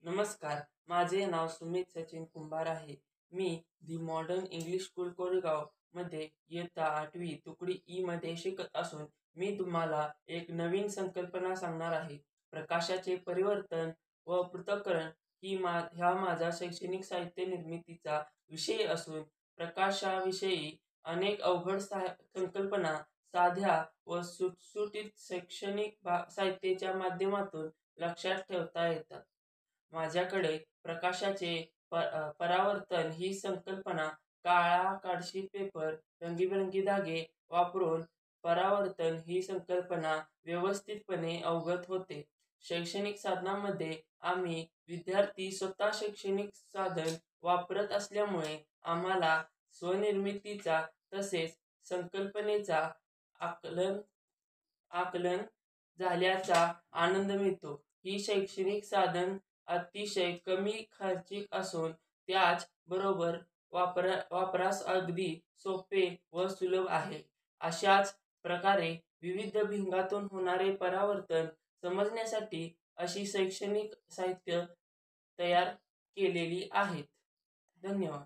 नमस्कार, माझे नाव सुमित सचिन कुंभार आहे. मी the Modern English School Koregaon मध्ये इयत्ता 8वी तुकडी ई मध्ये शिकत असून मी तुम्हाला एक नवीन संकल्पना सांगणार आहे. प्रकाशाचे परिवर्तन व पृथक्करण हा माझा शैक्षणिक साहित्य निर्मितीचा विषय असून प्रकाशाविषयी अनेक अवघड संकल्पना साध्या व सुटसुटीत शैक्षणिक साहित्याच्या माध्यमातून लक्षात ठेवता येतात. माझ्याकडे प्रकाशाचे परावर्तन ही संकल्पना काळा काडशी पेपर, रंगीबेरंगी धागे वापरून परावर्तन ही संकल्पना व्यवस्थितपणे अवगत होते. शैक्षणिक साधनांमध्ये आम्ही विद्यार्थी स्वतः शैक्षणिक साधन वापरत असल्यामुळे आम्हाला स्वनिर्मितीचा तसेच संकल्पनेचा आकलन आकलन झाल्याचा आनंद मिळतो. ही शैक्षणिक साधन अतिशय कमी खर्चिक असून त्याच बरोबर वापरास अगदी सोपे व सुलभ आहे. अशाच प्रकारे विविध भिंगातून होणारे परावर्तन समजण्यासाठी अशी शैक्षणिक साहित्य तयार केलेली आहेत. धन्यवाद.